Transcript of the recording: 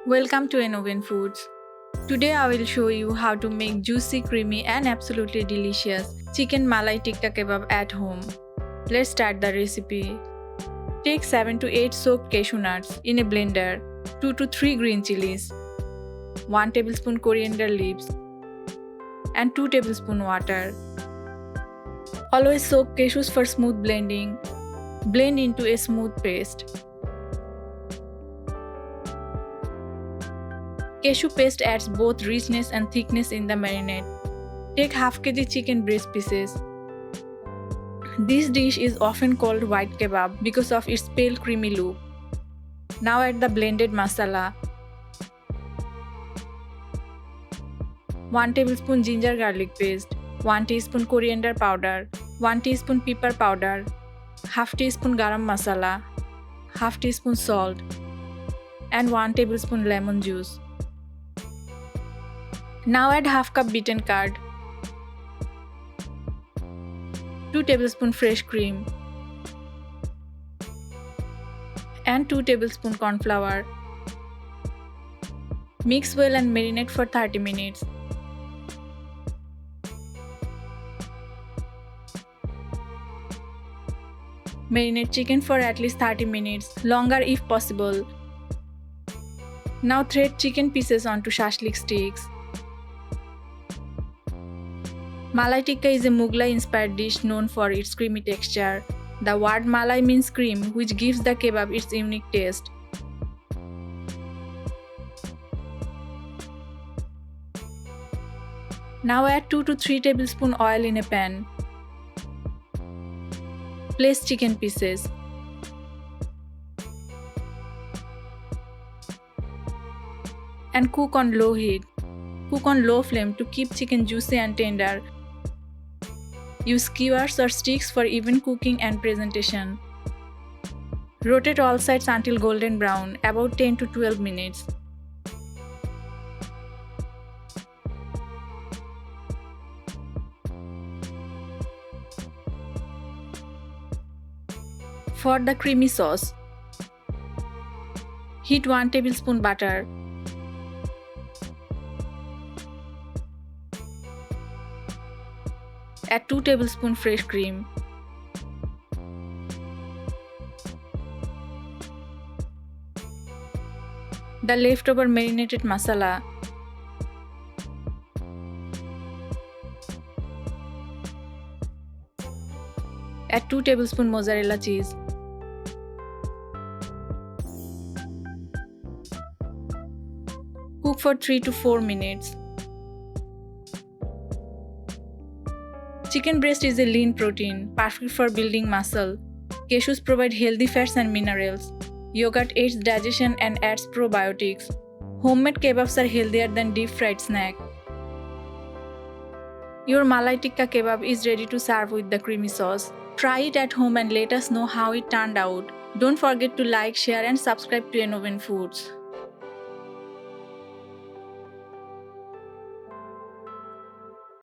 Welcome to Enoven Foods. Today I will show you how to make juicy, creamy and absolutely delicious Chicken Malai Tikka Kebab at home. Let's start the recipe. Take 7 to 8 soaked cashew nuts in a blender, 2 to 3 green chilies, 1 tablespoon coriander leaves and 2 tablespoon water. Always soak cashews for smooth blending. Blend into a smooth paste. Cashew paste adds both richness and thickness in the marinade. Take half kg chicken breast pieces. This dish is often called white kebab because of its pale creamy look. Now add the blended masala. 1 tablespoon ginger garlic paste, 1 teaspoon coriander powder, 1 teaspoon pepper powder, half teaspoon garam masala, half teaspoon salt, and 1 tablespoon lemon juice. Now add half cup beaten curd, 2 tablespoon fresh cream, and 2 tablespoon corn flour. Mix well and marinate for 30 minutes. Marinate chicken for at least 30 minutes, longer if possible. Now thread chicken pieces onto shashlik sticks. Malai Tikka is a Mughlai-inspired dish known for its creamy texture. The word Malai means cream, which gives the kebab its unique taste. Now add 2 to 3 tablespoon oil in a pan. Place chicken pieces. And cook on low heat. Cook on low flame to keep chicken juicy and tender. Use skewers or sticks for even cooking and presentation. Rotate all sides until golden brown, about 10 to 12 minutes. For the creamy sauce, heat 1 tablespoon butter. Add 2 tablespoon fresh cream. The leftover marinated masala. Add 2 tablespoon mozzarella cheese. Cook for 3 to 4 minutes. Chicken breast is a lean protein, perfect for building muscle. Cashews provide healthy fats and minerals. Yogurt aids digestion and adds probiotics. Homemade kebabs are healthier than deep-fried snack. Your Malai Tikka kebab is ready to serve with the creamy sauce. Try it at home and let us know how it turned out. Don't forget to like, share and subscribe to Enoven Foods.